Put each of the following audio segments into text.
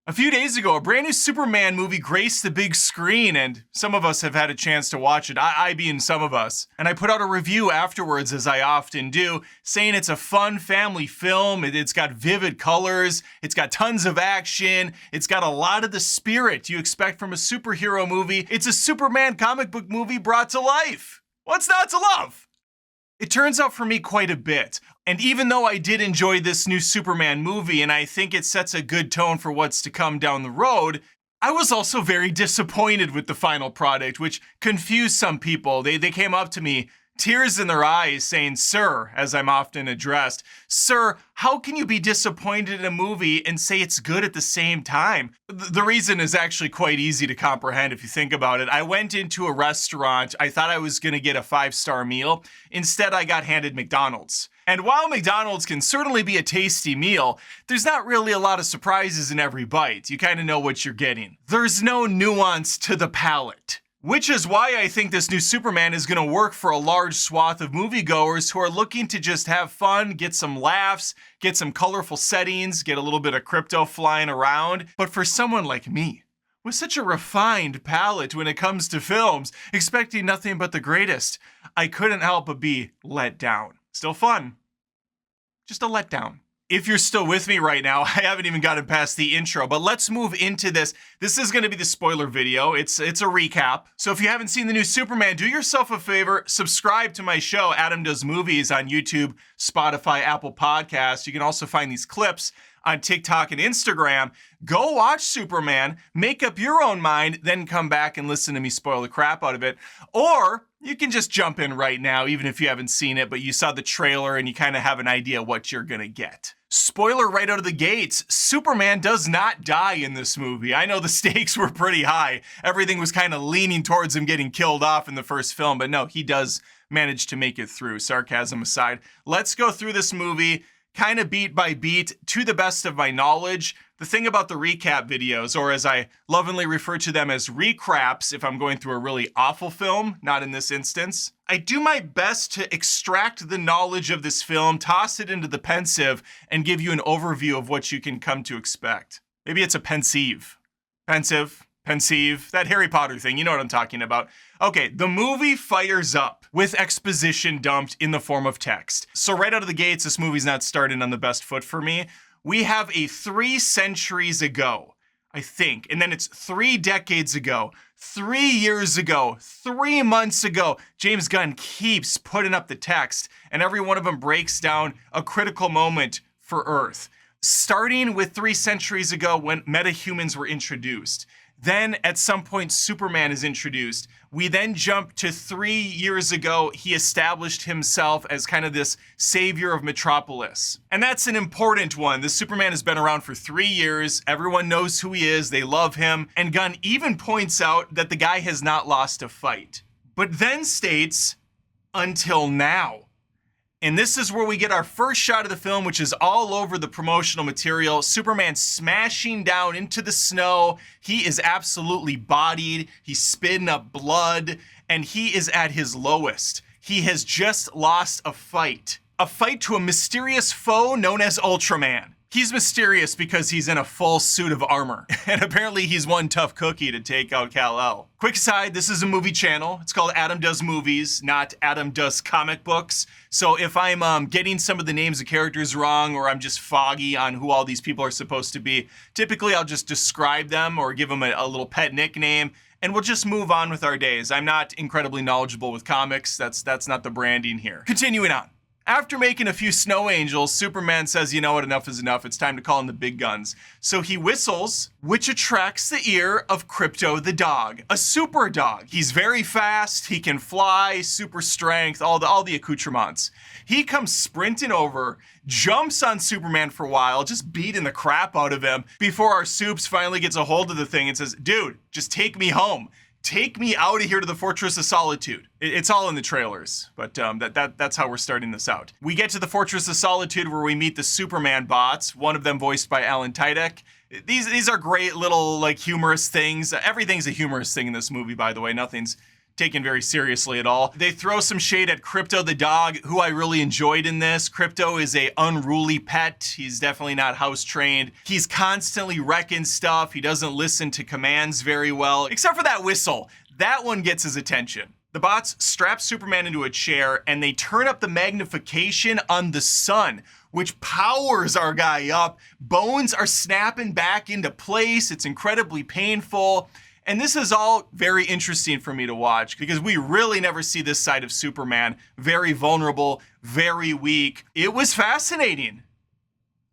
A few days ago, a brand new Superman movie graced the big screen, and some of us have had a chance to watch it, I being some of us. And I put out a review afterwards, as I often do, saying it's a fun family film, it's got vivid colors, it's got tons of action, it's got a lot of the spirit you expect from a superhero movie. It's a Superman comic book movie brought to life. What's not to love? It turns out for me quite a bit. And even though I did enjoy this new Superman movie, and I think it sets a good tone for what's to come down the road, I was also very disappointed with the final product, which confused some people. They came up to me, tears in their eyes, saying, "Sir," as I'm often addressed, "Sir, how can you be disappointed in a movie and say it's good at the same time?" The reason is actually quite easy to comprehend if you think about it. I went into a restaurant. I thought I was going to get a 5-star meal. Instead, I got handed McDonald's. And while McDonald's can certainly be a tasty meal, there's not really a lot of surprises in every bite. You kind of know what you're getting. There's no nuance to the palate. Which is why I think this new Superman is going to work for a large swath of moviegoers who are looking to just have fun, get some laughs, get some colorful settings, get a little bit of crypto flying around. But for someone like me, with such a refined palate when it comes to films, expecting nothing but the greatest, I couldn't help but be let down. Still fun, just a letdown. If you're still with me right now, I haven't even gotten past the intro, but let's move into this. This is going to be the spoiler video. It's a recap. So if you haven't seen the new Superman, do yourself a favor, subscribe to my show, Adam Does Movies, on YouTube, Spotify, Apple Podcasts. You can also find these clips on TikTok and Instagram. Go watch Superman, make up your own mind, then come back and listen to me spoil the crap out of it. Or you can just jump in right now, even if you haven't seen it, but you saw the trailer and you kind of have an idea what you're gonna get. Spoiler right out of the gates, Superman does not die in this movie. I know the stakes were pretty high. Everything was kind of leaning towards him getting killed off in the first film, but no, he does manage to make it through, sarcasm aside. Let's go through this movie kind of beat by beat to the best of my knowledge. The thing about the recap videos, or as I lovingly refer to them as recraps if I'm going through a really awful film, not in this instance, I do my best to extract the knowledge of this film, toss it into the pensive, and give you an overview of what you can come to expect. Maybe it's a pensive, that Harry Potter thing, you know what I'm talking about. Okay, the movie fires up with exposition dumped in the form of text. So right out of the gates, this movie's not starting on the best foot for me. We have a 3 centuries ago, I think, and then it's 3 decades ago, 3 years ago, 3 months ago. James Gunn keeps putting up the text, and every one of them breaks down a critical moment for Earth. Starting with 3 centuries ago when metahumans were introduced. Then at some point, Superman is introduced. We then jump to 3 years ago. He established himself as kind of this savior of Metropolis. And that's an important one. This Superman has been around for 3 years. Everyone knows who he is. They love him. And Gunn even points out that the guy has not lost a fight. But then states, until now. And this is where we get our first shot of the film, which is all over the promotional material. Superman smashing down into the snow. He is absolutely bodied. He's spitting up blood, and he is at his lowest. He has just lost a fight to a mysterious foe known as Ultraman. He's mysterious because he's in a full suit of armor, and apparently he's one tough cookie to take out Kal-El. Quick aside, this is a movie channel. It's called Adam Does Movies, not Adam Does Comic Books. So if I'm getting some of the names of characters wrong, or I'm just foggy on who all these people are supposed to be, typically I'll just describe them or give them a little pet nickname, and we'll just move on with our days. I'm not incredibly knowledgeable with comics. That's not the branding here. Continuing on. After making a few snow angels, Superman says, you know what, enough is enough. It's time to call in the big guns. So he whistles, which attracts the ear of Crypto the dog, a super dog. He's very fast, he can fly, super strength, all the accoutrements. He comes sprinting over, jumps on Superman for a while, just beating the crap out of him before our Supes finally gets a hold of the thing and says, dude, just take me home. Take me out of here to the Fortress of Solitude. It's all in the trailers, but that's how we're starting this out. We get to the Fortress of Solitude where we meet the Superman bots, one of them voiced by Alan Tudyk. These are great little like humorous things. Everything's a humorous thing in this movie, by the way. Nothing's taken very seriously at all. They throw some shade at Crypto the dog, who I really enjoyed in this. Crypto is a unruly pet. He's definitely not house trained. He's constantly wrecking stuff. He doesn't listen to commands very well, except for that whistle. That one gets his attention. The bots strap Superman into a chair and they turn up the magnification on the sun, which powers our guy up. Bones are snapping back into place. It's incredibly painful. And this is all very interesting for me to watch because we really never see this side of Superman. Very vulnerable, very weak. It was fascinating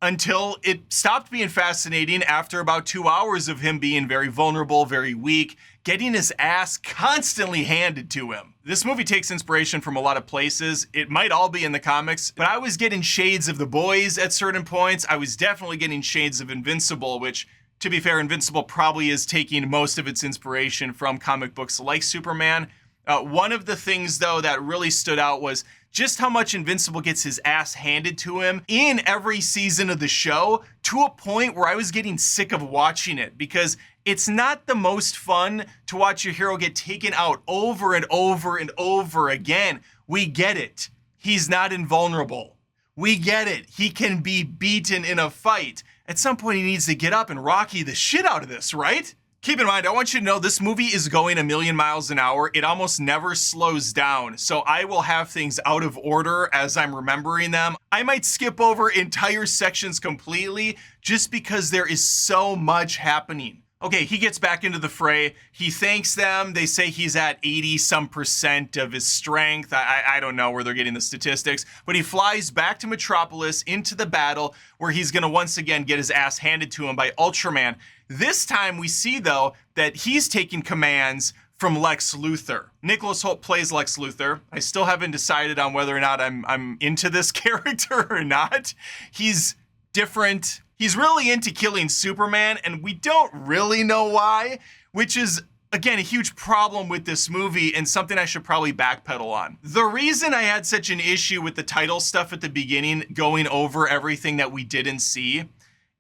until it stopped being fascinating after about 2 hours of him being very vulnerable, very weak, getting his ass constantly handed to him. This movie takes inspiration from a lot of places. It might all be in the comics, but I was getting shades of The Boys at certain points. I was definitely getting shades of Invincible, which, to be fair, Invincible probably is taking most of its inspiration from comic books like Superman. One of the things, though, that really stood out was just how much Invincible gets his ass handed to him in every season of the show, to a point where I was getting sick of watching it, because it's not the most fun to watch your hero get taken out over and over and over again. We get it. He's not invulnerable. We get it. He can be beaten in a fight. At some point, he needs to get up and Rocky the shit out of this, right? Keep in mind, I want you to know this movie is going 1,000,000 miles an hour. It almost never slows down. So I will have things out of order as I'm remembering them. I might skip over entire sections completely just because there is so much happening. Okay, he gets back into the fray. He thanks them. They say he's at 80% of his strength. I don't know where they're getting the statistics, but he flies back to Metropolis into the battle where he's gonna once again get his ass handed to him by Ultraman. This time we see, though, that he's taking commands from Lex Luthor. Nicholas Hoult plays Lex Luthor. I still haven't decided on whether or not I'm into this character or not. He's different. He's really into killing Superman, and we don't really know why, which is, again, a huge problem with this movie and something I should probably backpedal on. The reason I had such an issue with the title stuff at the beginning, going over everything that we didn't see,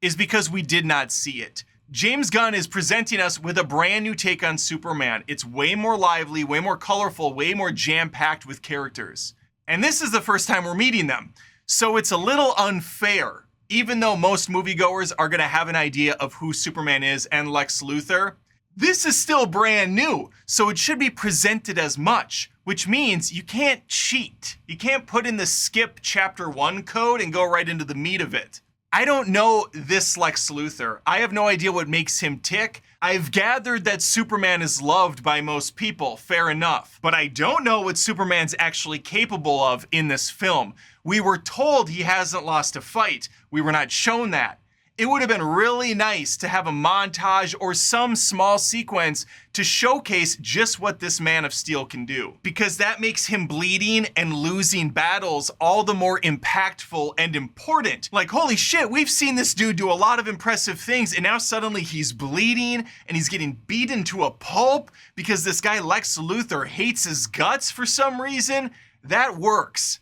is because we did not see it. James Gunn is presenting us with a brand new take on Superman. It's way more lively, way more colorful, way more jam-packed with characters. And this is the first time we're meeting them. So it's a little unfair. Even though most moviegoers are gonna have an idea of who Superman is and Lex Luthor, this is still brand new, so it should be presented as much, which means you can't cheat. You can't put in the skip chapter 1 code and go right into the meat of it. I don't know this Lex Luthor. I have no idea what makes him tick. I've gathered that Superman is loved by most people, fair enough. But I don't know what Superman's actually capable of in this film. We were told he hasn't lost a fight. We were not shown that. It would have been really nice to have a montage or some small sequence to showcase just what this Man of Steel can do, because that makes him bleeding and losing battles all the more impactful and important. Like, holy shit, we've seen this dude do a lot of impressive things, and now suddenly he's bleeding and he's getting beaten to a pulp because this guy Lex Luthor hates his guts for some reason. That works.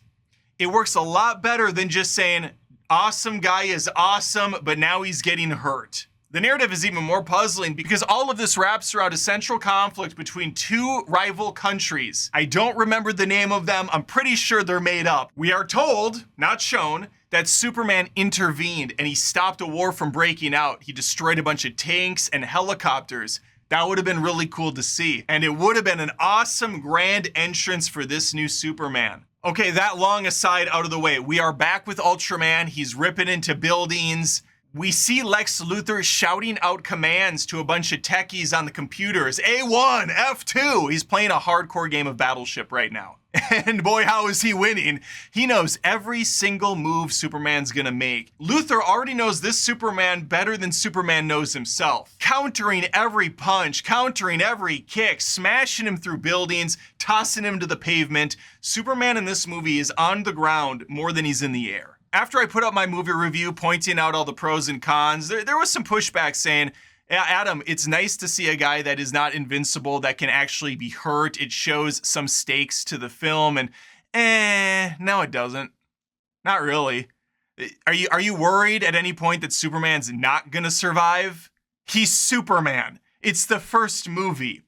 It works a lot better than just saying, awesome guy is awesome, but now he's getting hurt. The narrative is even more puzzling because all of this wraps around a central conflict between two rival countries. I don't remember the name of them. I'm pretty sure they're made up. We are told, not shown, that Superman intervened and he stopped a war from breaking out. He destroyed a bunch of tanks and helicopters. That would have been really cool to see. And it would have been an awesome grand entrance for this new Superman. Okay, that long aside out of the way. We are back with Ultraman. He's ripping into buildings. We see Lex Luthor shouting out commands to a bunch of techies on the computers. A1, F2. He's playing a hardcore game of Battleship right now. And boy, how is he winning? He knows every single move Superman's gonna make. Luthor already knows this Superman better than Superman knows himself. Countering every punch, countering every kick, smashing him through buildings, tossing him to the pavement. Superman in this movie is on the ground more than he's in the air. After I put up my movie review pointing out all the pros and cons, there was some pushback saying, Adam, it's nice to see a guy that is not invincible, that can actually be hurt. It shows some stakes to the film, and no, it doesn't. Not really. Are you worried at any point that Superman's not gonna survive? He's Superman. It's the first movie.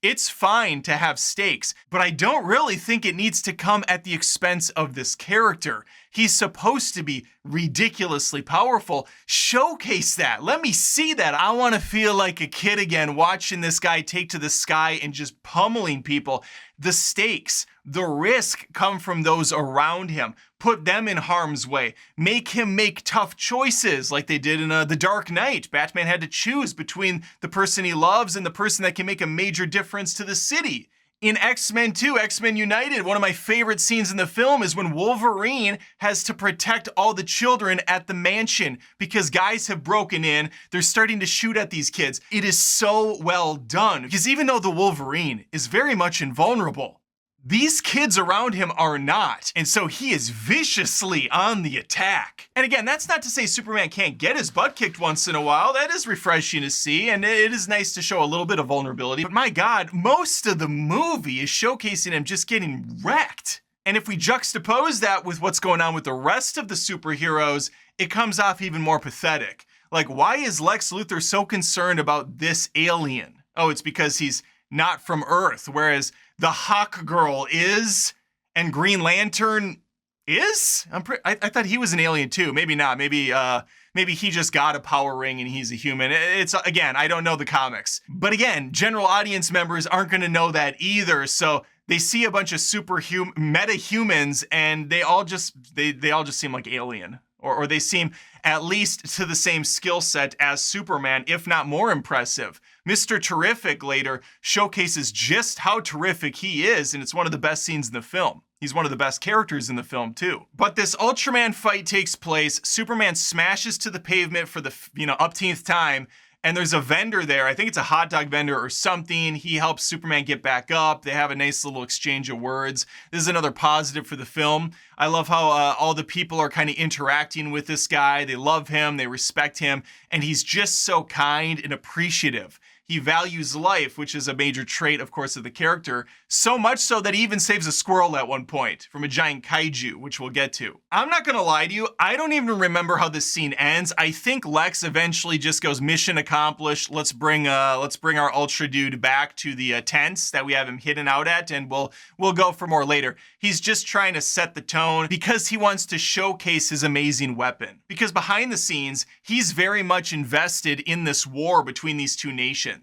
It's fine to have stakes, but I don't really think it needs to come at the expense of this character. He's supposed to be ridiculously powerful. Showcase that. Let me see that. I want to feel like a kid again watching this guy take to the sky and just pummeling people. The stakes, the risk come from those around him. Put them in harm's way. Make him make tough choices like they did in The Dark Knight. Batman had to choose between the person he loves and the person that can make a major difference to the city. In X-Men 2, X-Men United, one of my favorite scenes in the film is when Wolverine has to protect all the children at the mansion because guys have broken in. They're starting to shoot at these kids. It is so well done because even though the Wolverine is very much invulnerable, these kids around him are not, and so he is viciously on the attack. And again, that's not to say Superman can't get his butt kicked once in a while. That is refreshing to see, and it is nice to show a little bit of vulnerability. But my God, most of the movie is showcasing him just getting wrecked. And if we juxtapose that with what's going on with the rest of the superheroes, it comes off even more pathetic. Like, why is Lex Luthor so concerned about this alien? Oh, it's because he's not from Earth, whereas the Hawk Girl is, and Green Lantern is? I thought he was an alien too. Maybe not. Maybe he just got a power ring and he's a human. It's, again, I don't know the comics. But again, general audience members aren't going to know that either. So they see a bunch of meta-humans and they all just seem like alien. Or they seem at least to the same skill set as Superman, if not more impressive. Mr. Terrific later showcases just how terrific he is, and it's one of the best scenes in the film. He's one of the best characters in the film too. But this Ultraman fight takes place, Superman smashes to the pavement for the upteenth time, and there's a vendor there. I think it's a hot dog vendor or something. He helps Superman get back up. They have a nice little exchange of words. This is another positive for the film. I love how all the people are kind of interacting with this guy. They love him, they respect him, and he's just so kind and appreciative. He values life, which is a major trait, of course, of the character, so much so that he even saves a squirrel at one point from a giant kaiju, which we'll get to. I'm not gonna lie to you, I don't even remember how this scene ends. I think Lex eventually just goes, mission accomplished, let's bring our Ultra dude back to the tents that we have him hidden out at, and we'll go for more later. He's just trying to set the tone because he wants to showcase his amazing weapon. Because behind the scenes, he's very much invested in this war between these two nations.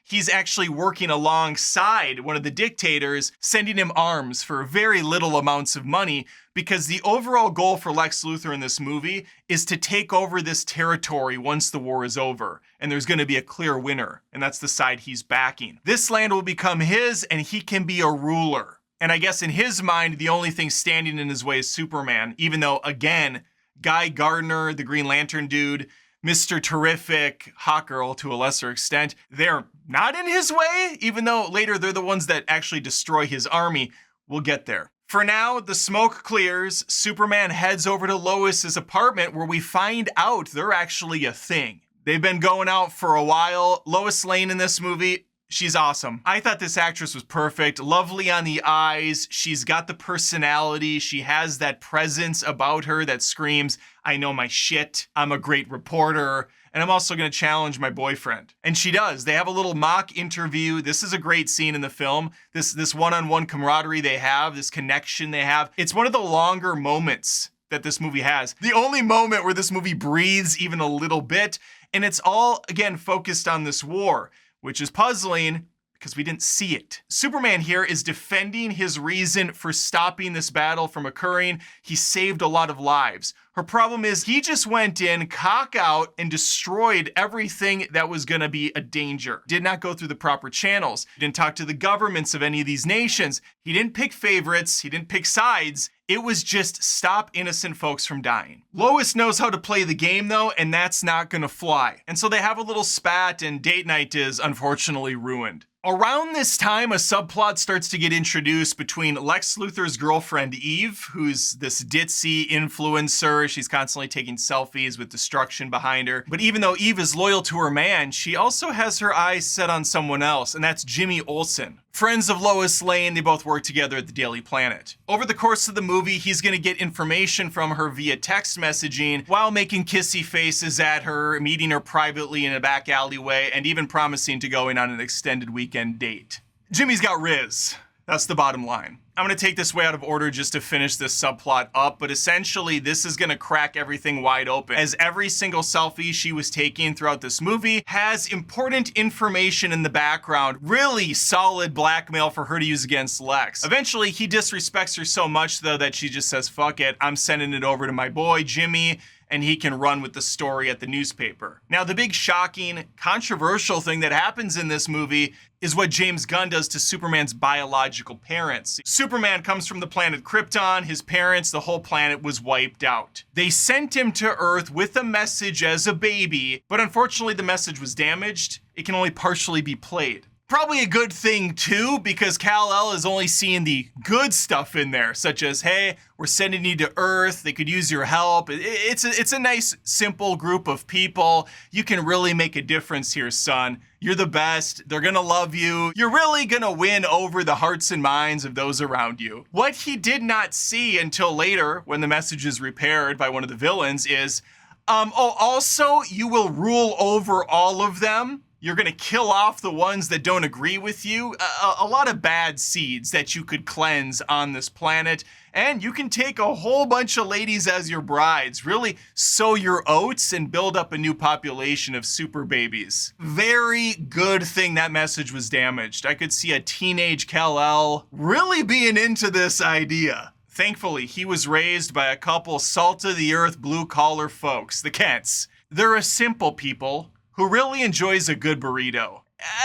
He's actually working alongside one of the dictators, sending him arms for very little amounts of money, because the overall goal for Lex Luthor in this movie is to take over this territory once the war is over. And there's going to be a clear winner, and that's the side he's backing. This land will become his, and he can be a ruler. And I guess in his mind, the only thing standing in his way is Superman, even though, again, Guy Gardner, the Green Lantern dude, Mr. Terrific, Hawkgirl to a lesser extent, they're not in his way, even though later they're the ones that actually destroy his army. We'll get there. For now, the smoke clears. Superman heads over to Lois's apartment where we find out they're actually a thing. They've been going out for a while. Lois Lane in this movie, she's awesome. I thought this actress was perfect. Lovely on the eyes. She's got the personality. She has that presence about her that screams, I know my shit. I'm a great reporter. And I'm also going to challenge my boyfriend. And she does. They have a little mock interview. This is a great scene in the film. This one-on-one camaraderie they have, this connection they have. It's one of the longer moments that this movie has. The only moment where this movie breathes even a little bit. And it's all, again, focused on this war, which is puzzling because we didn't see it. Superman here is defending his reason for stopping this battle from occurring. He saved a lot of lives. Her problem is he just went in, cock out, and destroyed everything that was gonna be a danger. Did not go through the proper channels. He didn't talk to the governments of any of these nations. He didn't pick favorites. He didn't pick sides. It was just stop innocent folks from dying. Lois knows how to play the game though, and that's not gonna fly. And so they have a little spat and date night is unfortunately ruined. Around this time, a subplot starts to get introduced between Lex Luthor's girlfriend, Eve, who's this ditzy influencer. She's constantly taking selfies with destruction behind her. But even though Eve is loyal to her man, she also has her eyes set on someone else, and that's Jimmy Olsen. Friends of Lois Lane, they both work together at the Daily Planet. Over the course of the movie, he's gonna get information from her via text messaging while making kissy faces at her, meeting her privately in a back alleyway, and even promising to go in on an extended weekend date. Jimmy's got Riz. That's the bottom line. I'm going to take this way out of order just to finish this subplot up, but essentially this is going to crack everything wide open, as every single selfie she was taking throughout this movie has important information in the background, really solid blackmail for her to use against Lex. Eventually, he disrespects her so much, though, that she just says, fuck it, I'm sending it over to my boy, Jimmy, and he can run with the story at the newspaper. Now, the big shocking, controversial thing that happens in this movie is what James Gunn does to Superman's biological parents. Superman comes from the planet Krypton. His parents, the whole planet was wiped out. They sent him to Earth with a message as a baby, but unfortunately the message was damaged. It can only partially be played. Probably a good thing too, because Kal-El is only seeing the good stuff in there, such as, hey, we're sending you to Earth, they could use your help. It's a nice, simple group of people. You can really make a difference here, son. You're the best, they're gonna love you. You're really gonna win over the hearts and minds of those around you. What he did not see until later, when the message is repaired by one of the villains, is, also, you will rule over all of them. You're gonna kill off the ones that don't agree with you. A lot of bad seeds that you could cleanse on this planet. And you can take a whole bunch of ladies as your brides. Really sow your oats and build up a new population of super babies. Very good thing that message was damaged. I could see a teenage Kal-El really being into this idea. Thankfully, he was raised by a couple salt-of-the-earth blue-collar folks, the Kents. They're a simple people who really enjoys a good burrito.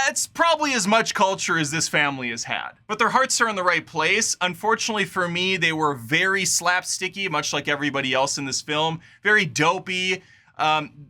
It's probably as much culture as this family has had. But their hearts are in the right place. Unfortunately for me, they were very slapsticky, much like everybody else in this film. Very dopey.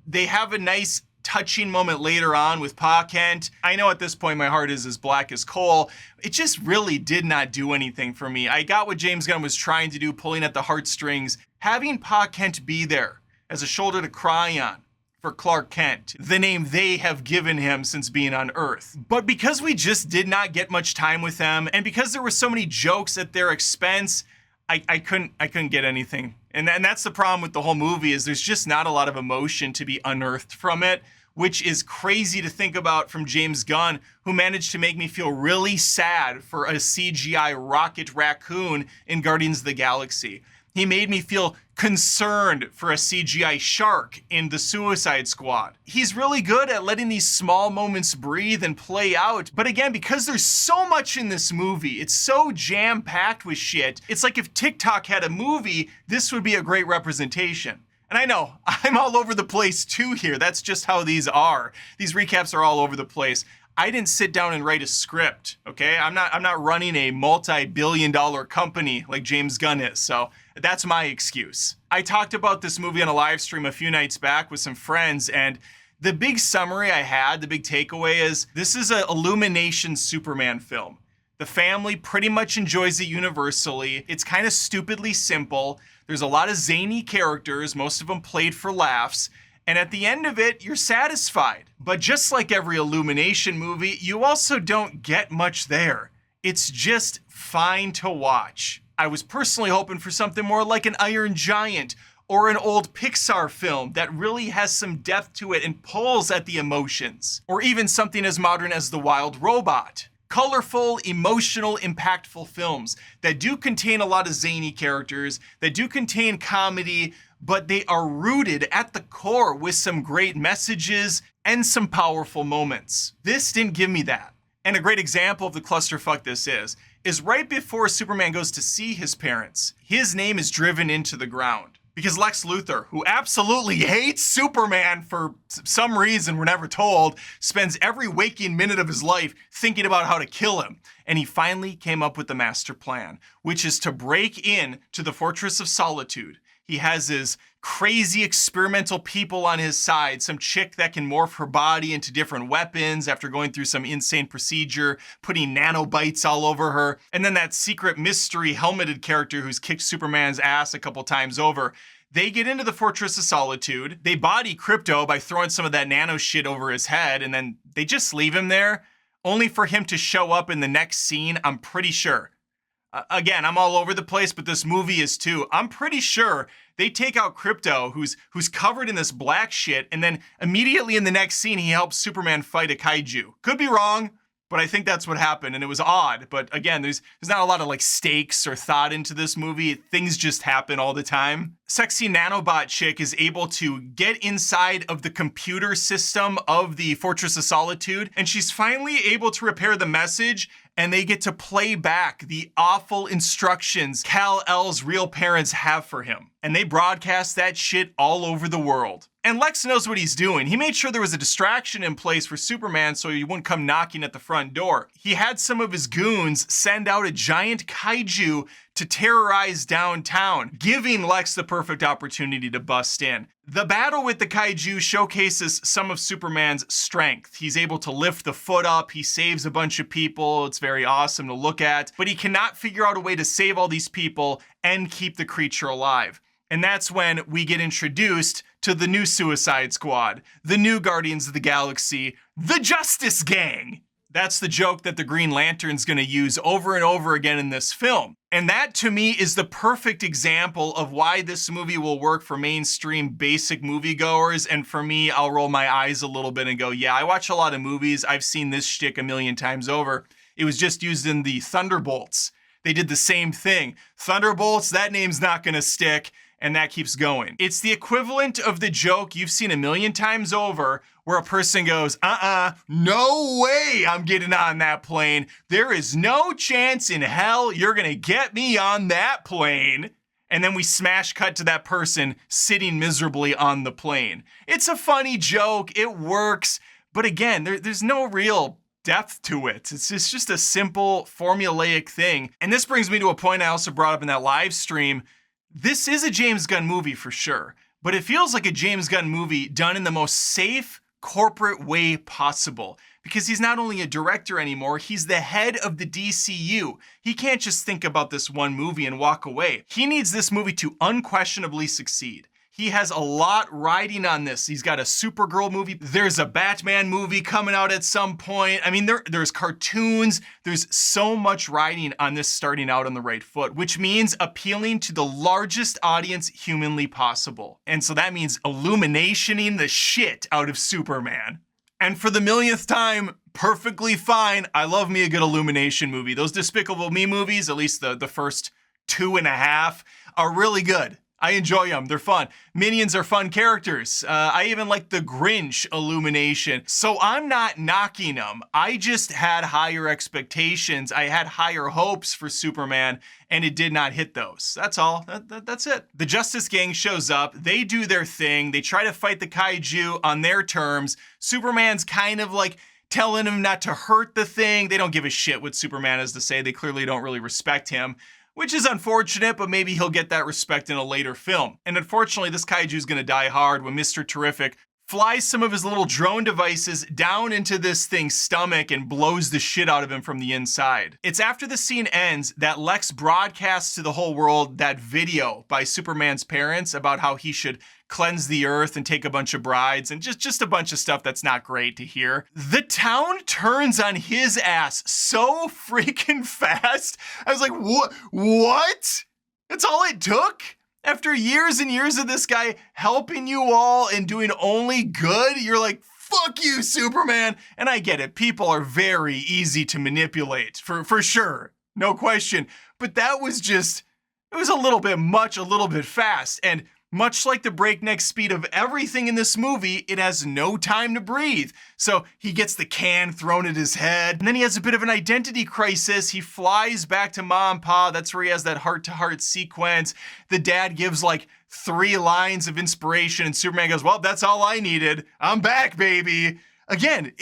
They have a nice touching moment later on with Pa Kent. I know at this point my heart is as black as coal. It just really did not do anything for me. I got what James Gunn was trying to do, pulling at the heartstrings. Having Pa Kent be there as a shoulder to cry on for Clark Kent, the name they have given him since being on Earth. But because we just did not get much time with them, and because there were so many jokes at their expense, I couldn't get anything. And that's the problem with the whole movie, is there's just not a lot of emotion to be unearthed from it, which is crazy to think about from James Gunn, who managed to make me feel really sad for a CGI rocket raccoon in Guardians of the Galaxy. He made me feel concerned for a CGI shark in the Suicide Squad. He's really good at letting these small moments breathe and play out. But again, because there's so much in this movie, it's so jam-packed with shit. It's like if TikTok had a movie, this would be a great representation. And I know, I'm all over the place too here. That's just how these are. These recaps are all over the place. I didn't sit down and write a script, okay? I'm not running a multi-billion-dollar company like James Gunn is, so that's my excuse. I talked about this movie on a live stream a few nights back with some friends, and the big summary I had, the big takeaway is, this is an Illumination Superman film. The family pretty much enjoys it universally. It's kind of stupidly simple. There's a lot of zany characters, most of them played for laughs. And at the end of it, you're satisfied. But just like every Illumination movie, you also don't get much there. It's just fine to watch. I was personally hoping for something more like an Iron Giant or an old Pixar film that really has some depth to it and pulls at the emotions. Or even something as modern as The Wild Robot. Colorful, emotional, impactful films that do contain a lot of zany characters, that do contain comedy, but they are rooted at the core with some great messages and some powerful moments. This didn't give me that. And a great example of the clusterfuck this is right before Superman goes to see his parents, his name is driven into the ground. Because Lex Luthor, who absolutely hates Superman for some reason we're never told, spends every waking minute of his life thinking about how to kill him. And he finally came up with the master plan, which is to break in to the Fortress of Solitude. He has his crazy experimental people on his side, some chick that can morph her body into different weapons after going through some insane procedure, putting nanobites all over her, and then that secret mystery helmeted character who's kicked Superman's ass a couple times over. They get into the Fortress of Solitude, they body Krypto by throwing some of that nano shit over his head, and then they just leave him there, only for him to show up in the next scene, I'm pretty sure. Again, I'm all over the place, but this movie is too. I'm pretty sure they take out Krypto, who's covered in this black shit, and then immediately in the next scene, he helps Superman fight a kaiju. Could be wrong, but I think that's what happened, and it was odd. But again, there's not a lot of like stakes or thought into this movie. Things just happen all the time. Sexy nanobot chick is able to get inside of the computer system of the Fortress of Solitude, and she's finally able to repair the message, and they get to play back the awful instructions Kal-El's real parents have for him. And they broadcast that shit all over the world. And Lex knows what he's doing. He made sure there was a distraction in place for Superman so he wouldn't come knocking at the front door. He had some of his goons send out a giant kaiju to terrorize downtown, giving Lex the perfect opportunity to bust in. The battle with the kaiju showcases some of Superman's strength. He's able to lift the foot up, he saves a bunch of people, it's very awesome to look at, but he cannot figure out a way to save all these people and keep the creature alive. And that's when we get introduced to the new Suicide Squad, the new Guardians of the Galaxy, the Justice Gang. That's the joke that the Green Lantern's gonna use over and over again in this film. And that, to me, is the perfect example of why this movie will work for mainstream basic moviegoers. And for me, I'll roll my eyes a little bit and go, yeah, I watch a lot of movies. I've seen this shtick a million times over. It was just used in the Thunderbolts. They did the same thing. Thunderbolts, that name's not gonna stick. And that keeps going. It's the equivalent of the joke you've seen a million times over where a person goes, no way I'm getting on that plane. There is no chance in hell you're gonna get me on that plane. And then we smash cut to that person sitting miserably on the plane. It's a funny joke, it works, but again, there's no real depth to it. It's just a simple formulaic thing. And this brings me to a point I also brought up in that live stream. This is a James Gunn movie for sure, but it feels like a James Gunn movie done in the most safe, corporate way possible. Because he's not only a director anymore, he's the head of the DCU. He can't just think about this one movie and walk away. He needs this movie to unquestionably succeed. He has a lot riding on this. He's got a Supergirl movie. There's a Batman movie coming out at some point. I mean, there's cartoons. There's so much riding on this starting out on the right foot, which means appealing to the largest audience humanly possible. And so that means illuminationing the shit out of Superman. And for the millionth time, perfectly fine. I love me a good Illumination movie. Those Despicable Me movies, at least the first 2.5, are really good. I enjoy them, they're fun. Minions are fun characters. I even like the Grinch Illumination. So I'm not knocking them. I just had higher expectations. I had higher hopes for Superman, and it did not hit those. That's all, that's it. The Justice Gang shows up, they do their thing, they try to fight the kaiju on their terms. Superman's kind of like telling him not to hurt the thing. They don't give a shit what Superman has to say. They clearly don't really respect him, which is unfortunate, but maybe he'll get that respect in a later film. And unfortunately, this kaiju's gonna die hard when Mr. Terrific flies some of his little drone devices down into this thing's stomach and blows the shit out of him from the inside. It's after the scene ends that Lex broadcasts to the whole world that video by Superman's parents about how he should cleanse the earth and take a bunch of brides and just a bunch of stuff that's not great to hear. The town turns on his ass so freaking fast. I was like, what? That's all it took? After years and years of this guy helping you all and doing only good, you're like, fuck you, Superman. And I get it. People are very easy to manipulate, for sure. No question. But that was just, it was a little bit much, a little bit fast. And much like the breakneck speed of everything in this movie, it has no time to breathe. So he gets the can thrown at his head, and then he has a bit of an identity crisis. He flies back to Mom and Pa. That's where he has that heart-to-heart sequence. The dad gives like 3 lines of inspiration, and Superman goes, well, that's all I needed. I'm back, baby. Again,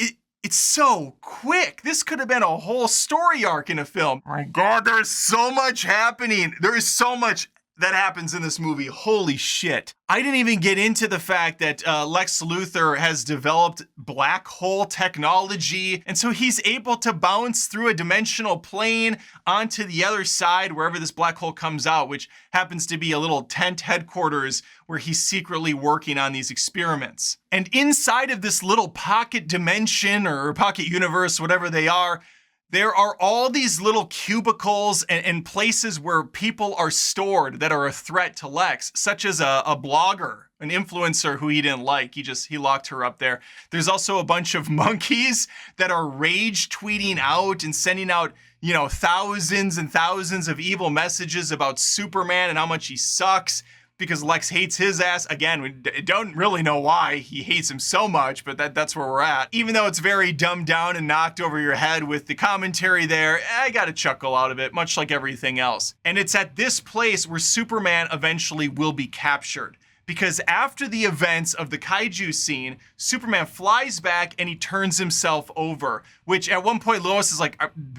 it's so quick. This could have been a whole story arc in a film. My God, there's so much happening. There is so much that happens in this movie. Holy shit. I didn't even get into the fact that Lex Luthor has developed black hole technology, and so he's able to bounce through a dimensional plane onto the other side wherever this black hole comes out, which happens to be a little tent headquarters where he's secretly working on these experiments. And inside of this little pocket dimension or pocket universe, whatever they are, There are all these little cubicles and places where people are stored that are a threat to Lex, such as a blogger, an influencer who he didn't like. He locked her up there. There's also a bunch of monkeys that are rage tweeting out and sending out, thousands and thousands of evil messages about Superman and how much he sucks, because Lex hates his ass. Again, we don't really know why he hates him so much, but that's where we're at. Even though it's very dumbed down and knocked over your head with the commentary there, I got a chuckle out of it, much like everything else. And it's at this place where Superman eventually will be captured. Because after the events of the kaiju scene, Superman flies back and he turns himself over, which at one point Lois is like,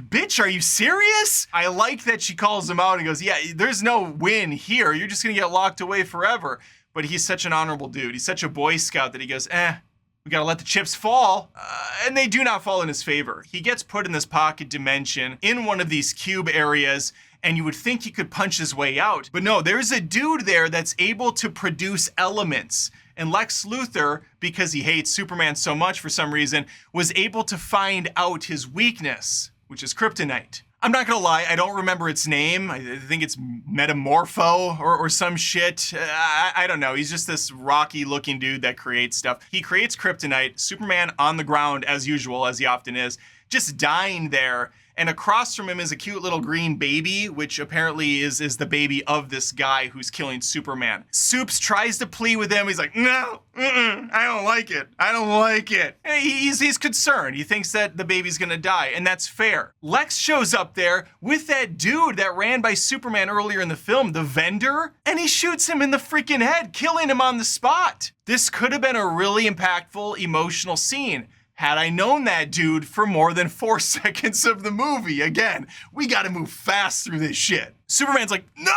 bitch, are you serious? I like that she calls him out and goes, yeah, there's no win here. You're just gonna get locked away forever. But he's such an honorable dude. He's such a Boy Scout that he goes, we gotta let the chips fall. And they do not fall in his favor. He gets put in this pocket dimension in one of these cube areas, and you would think he could punch his way out. But no, there's a dude there that's able to produce elements. And Lex Luthor, because he hates Superman so much for some reason, was able to find out his weakness, which is kryptonite. I'm not gonna lie, I don't remember its name. I think it's Metamorpho or some shit. I don't know. He's just this rocky looking dude that creates stuff. He creates kryptonite, Superman on the ground as usual, as he often is, just dying there. And across from him is a cute little green baby, which apparently is the baby of this guy who's killing Superman. Supes tries to plead with him. He's like, no, I don't like it. I don't like it. And he's concerned. He thinks that the baby's gonna die, and that's fair. Lex shows up there with that dude that ran by Superman earlier in the film, the vendor, and he shoots him in the freaking head, killing him on the spot. This could have been a really impactful, emotional scene. Had I known that dude for more than 4 seconds of the movie. Again, we gotta move fast through this shit. Superman's like, no!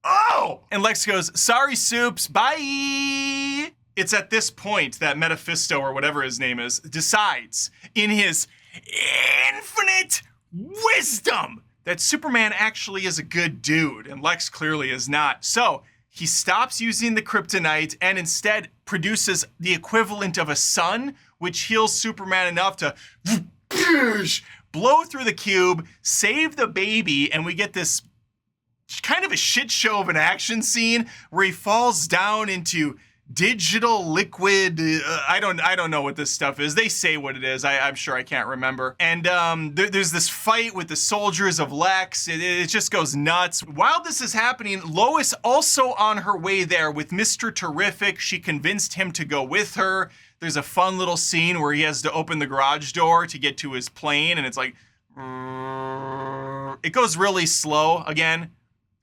Oh! And Lex goes, sorry, Supes, bye! It's at this point that Mephisto, or whatever his name is, decides, in his infinite wisdom, that Superman actually is a good dude, and Lex clearly is not. So, he stops using the kryptonite and instead produces the equivalent of a sun, which heals Superman enough to blow through the cube, save the baby, and we get this kind of a shit show of an action scene where he falls down into digital liquid. I don't know what this stuff is. They say what it is. I'm sure I can't remember. And there's this fight with the soldiers of Lex. It just goes nuts. While this is happening, Lois also on her way there with Mr. Terrific. She convinced him to go with her. There's a fun little scene where he has to open the garage door to get to his plane, and it's like, it goes really slow. Again,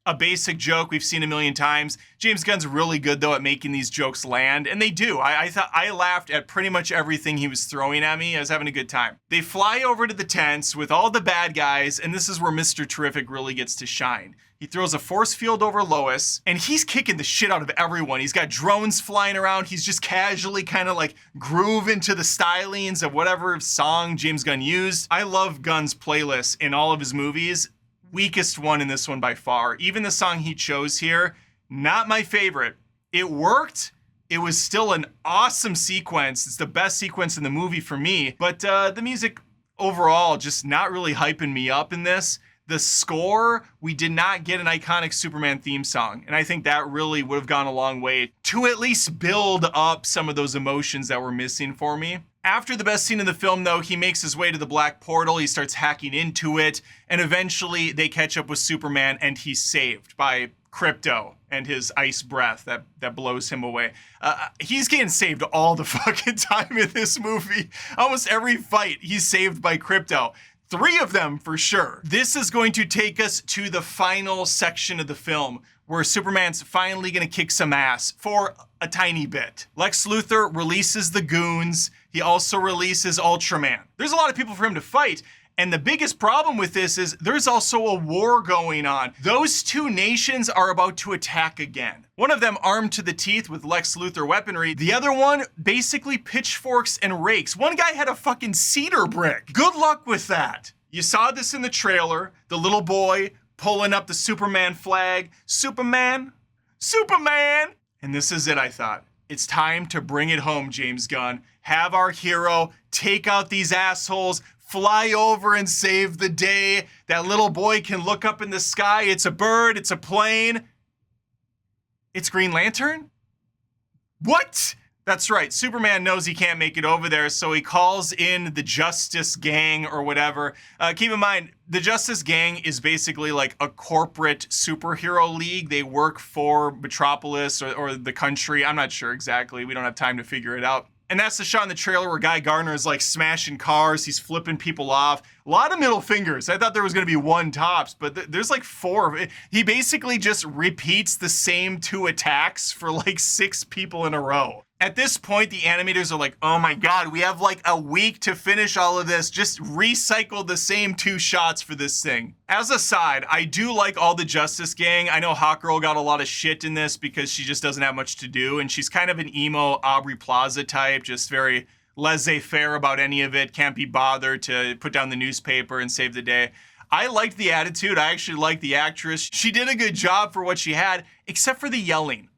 a basic joke we've seen a million times. James Gunn's really good though at making these jokes land, and they do. I laughed at pretty much everything he was throwing at me. I was having a good time. They fly over to the tents with all the bad guys, and this is where Mr. Terrific really gets to shine. He throws a force field over Lois, and he's kicking the shit out of everyone. He's got drones flying around. He's just casually kind of like grooving to the stylings of whatever song James Gunn used. I love Gunn's playlist in all of his movies. Weakest one in this one by far. Even the song he chose here, not my favorite. It worked. It was still an awesome sequence. It's the best sequence in the movie for me. But the music overall just not really hyping me up in this. The score, we did not get an iconic Superman theme song. And I think that really would have gone a long way to at least build up some of those emotions that were missing for me. After the best scene in the film, though, he makes his way to the Black Portal. He starts hacking into it. And eventually they catch up with Superman and he's saved by Krypto and his ice breath that blows him away. He's getting saved all the fucking time in this movie. Almost every fight, he's saved by Krypto. 3 of them for sure. This is going to take us to the final section of the film where Superman's finally gonna kick some ass for a tiny bit. Lex Luthor releases the goons. He also releases Ultraman. There's a lot of people for him to fight. And the biggest problem with this is there's also a war going on. Those 2 nations are about to attack again. One of them armed to the teeth with Lex Luthor weaponry. The other one basically pitchforks and rakes. One guy had a fucking cedar brick. Good luck with that. You saw this in the trailer. The little boy pulling up the Superman flag. Superman, Superman. And this is it, I thought. It's time to bring it home, James Gunn. Have our hero take out these assholes, fly over and save the day. That little boy can look up in the sky. It's a bird, it's a plane. It's Green Lantern? What? That's right, Superman knows he can't make it over there, so he calls in the Justice Gang or whatever. Keep in mind, the Justice Gang is basically like a corporate superhero league. They work for Metropolis or the country. I'm not sure exactly. We don't have time to figure it out. And that's the shot in the trailer where Guy Gardner is like smashing cars. He's flipping people off. A lot of middle fingers. I thought there was going to be one tops, but there's like 4. He basically just repeats the same 2 attacks for like 6 people in a row. At this point, the animators are like, oh my God, we have like a week to finish all of this. Just recycle the same 2 shots for this thing. As a side, I do like all the Justice Gang. I know Hawkgirl got a lot of shit in this because she just doesn't have much to do. And she's kind of an emo Aubrey Plaza type, just very laissez-faire about any of it. Can't be bothered to put down the newspaper and save the day. I liked the attitude. I actually liked the actress. She did a good job for what she had, except for the yelling.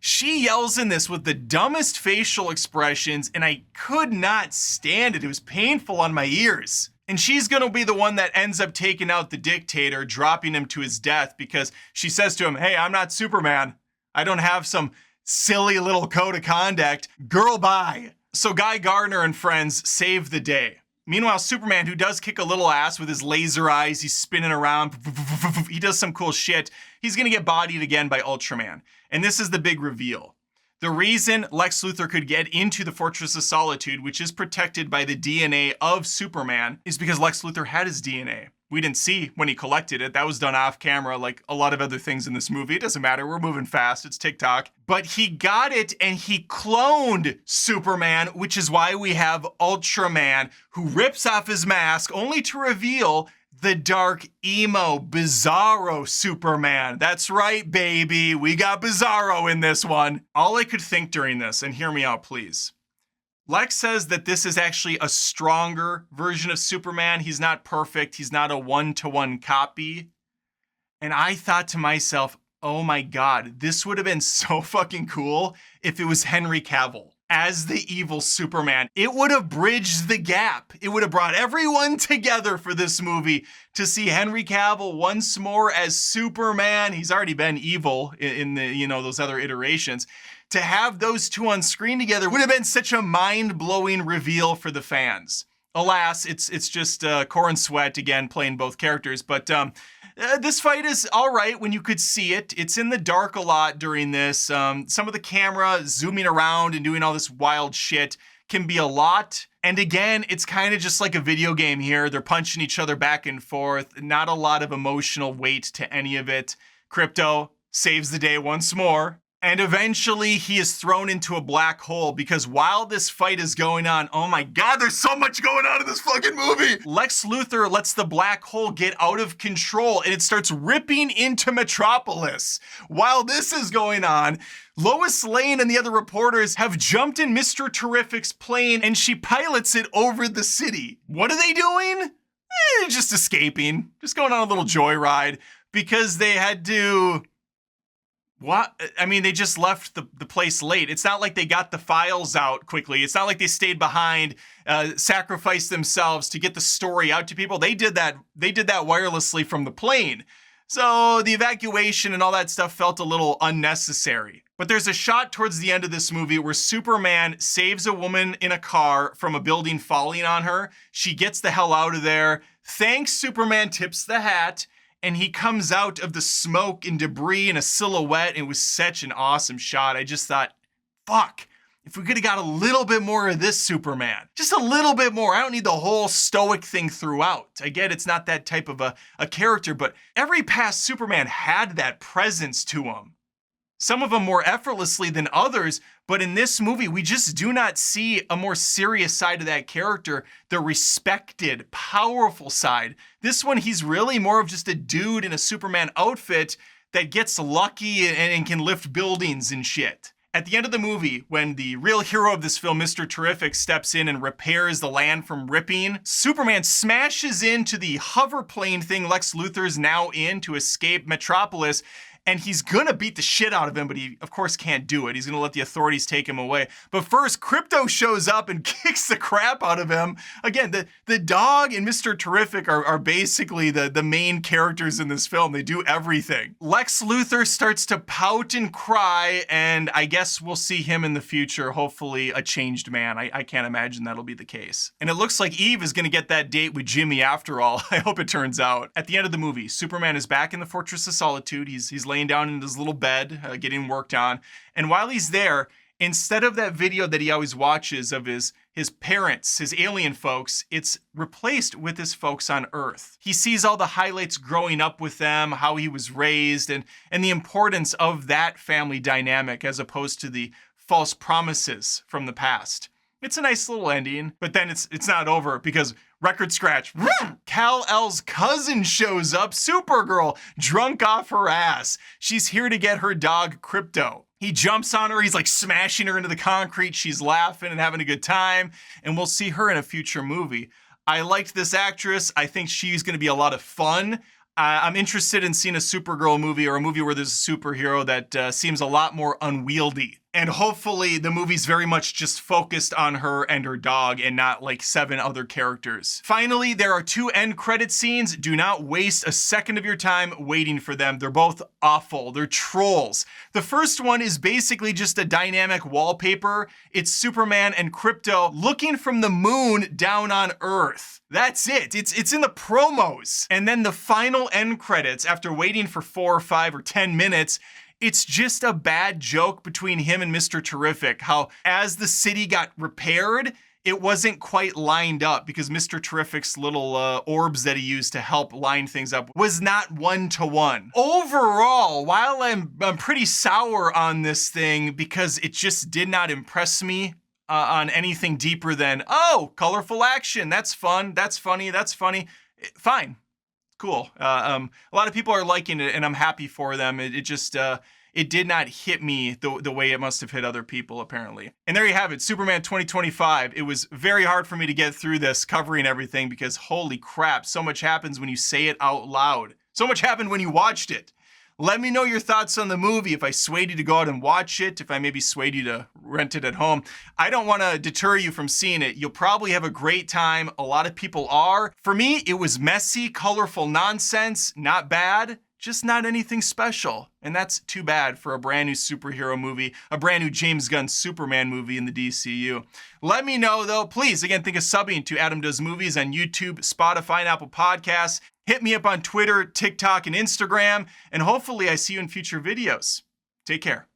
She yells in this with the dumbest facial expressions, and I could not stand it. It was painful on my ears. And she's gonna be the one that ends up taking out the dictator, dropping him to his death, because she says to him, hey, I'm not Superman. I don't have some silly little code of conduct. Girl, bye. So Guy Gardner and friends save the day. Meanwhile, Superman, who does kick a little ass with his laser eyes, he's spinning around, he does some cool shit. He's gonna get bodied again by Ultraman. And this is the big reveal. The reason Lex Luthor could get into the Fortress of Solitude, which is protected by the DNA of Superman, is because Lex Luthor had his DNA. We didn't see when he collected it. That was done off camera, like a lot of other things in this movie. It doesn't matter, we're moving fast, it's TikTok. But he got it and he cloned Superman, which is why we have Ultraman, who rips off his mask only to reveal the dark, emo, bizarro Superman. That's right, baby. We got Bizarro in this one. All I could think during this, and hear me out, please. Lex says that this is actually a stronger version of Superman. He's not perfect. He's not a one-to-one copy. And I thought to myself, oh my God, this would have been so fucking cool if it was Henry Cavill as the evil Superman. It would have bridged the gap. It would have brought everyone together for this movie to see Henry Cavill once more as Superman. He's already been evil in the, those other iterations. To have those 2 on screen together would have been such a mind-blowing reveal for the fans. Alas, it's just Corin Sweat again playing both characters, but this fight is all right when you could see it. It's in the dark a lot during this. Some of the camera zooming around and doing all this wild shit can be a lot. And again, it's kind of just like a video game here. They're punching each other back and forth. Not a lot of emotional weight to any of it. Krypto saves the day once more. And eventually he is thrown into a black hole because while this fight is going on, oh my God, there's so much going on in this fucking movie. Lex Luthor lets the black hole get out of control and it starts ripping into Metropolis. While this is going on, Lois Lane and the other reporters have jumped in Mr. Terrific's plane and she pilots it over the city. What are they doing? Just escaping, just going on a little joyride because they had to... What? I mean, they just left the place late. It's not like they got the files out quickly. It's not like they stayed behind, sacrificed themselves to get the story out to people. They did that wirelessly from the plane. So the evacuation and all that stuff felt a little unnecessary. But there's a shot towards the end of this movie where Superman saves a woman in a car from a building falling on her. She gets the hell out of there. Thanks, Superman tips the hat. And he comes out of the smoke and debris in a silhouette. It was such an awesome shot. I just thought, fuck, if we could have got a little bit more of this Superman. Just a little bit more. I don't need the whole stoic thing throughout. I get it's not that type of a character, but every past Superman had that presence to him. Some of them more effortlessly than others, but in this movie, we just do not see a more serious side of that character, the respected, powerful side. This one, he's really more of just a dude in a Superman outfit that gets lucky and can lift buildings and shit. At the end of the movie, when the real hero of this film, Mr. Terrific, steps in and repairs the land from ripping, Superman smashes into the hover plane thing Lex Luthor's now in to escape Metropolis. and he's gonna beat the shit out of him, but he, of course, can't do it. He's gonna let the authorities take him away. But first, Krypto shows up and kicks the crap out of him. Again, the dog and Mr. Terrific are basically the main characters in this film. They do everything. Lex Luthor starts to pout and cry, and I guess we'll see him in the future, hopefully a changed man. I can't imagine that'll be the case. And it looks like Eve is gonna get that date with Jimmy after all. I hope it turns out. At the end of the movie, Superman is back in the Fortress of Solitude. He's laying down in his little bed, getting worked on. And while he's there, instead of that video that he always watches of his parents, his alien folks, it's replaced with his folks on Earth. He sees all the highlights growing up with them, how he was raised, and the importance of that family dynamic as opposed to the false promises from the past. It's a nice little ending, but then it's not over because record scratch. Kal-El's cousin shows up, Supergirl, drunk off her ass. She's here to get her dog, Krypto. He jumps on her, he's like smashing her into the concrete. She's laughing and having a good time, and we'll see her in a future movie. I liked this actress. I think she's gonna be a lot of fun. I'm interested in seeing a Supergirl movie or a movie where there's a superhero that seems a lot more unwieldy. And hopefully the movie's very much just focused on her and her dog and not like 7 other characters. Finally, there are 2 end credit scenes. Do not waste a second of your time waiting for them. They're both awful. They're trolls. The first one is basically just a dynamic wallpaper. It's Superman and Krypto looking from the moon down on Earth. That's it. It's in the promos. And then the final end credits, after waiting for 4 or 5 or 10 minutes, it's just a bad joke between him and Mr. Terrific, how as the city got repaired, it wasn't quite lined up because Mr. Terrific's little orbs that he used to help line things up was not one-to-one. Overall, while I'm pretty sour on this thing because it just did not impress me on anything deeper than, oh, colorful action, that's fun, that's funny, that's funny, fine. Cool. A lot of people are liking it, and I'm happy for them. It just it did not hit me the way it must have hit other people, apparently. And there you have it, Superman 2025. It was very hard for me to get through this, covering everything, because holy crap, so much happens when you say it out loud. So much happened when you watched it. Let me know your thoughts on the movie, if I swayed you to go out and watch it, if I maybe swayed you to rent it at home. I don't want to deter you from seeing it. You'll probably have a great time. A lot of people are. For me, it was messy, colorful nonsense, not bad, just not anything special. And that's too bad for a brand new superhero movie, a brand new James Gunn Superman movie in the DCU. Let me know though, please, again, think of subbing to Adam Does Movies on YouTube, Spotify, and Apple Podcasts. Hit me up on Twitter, TikTok, and Instagram, and hopefully I see you in future videos. Take care.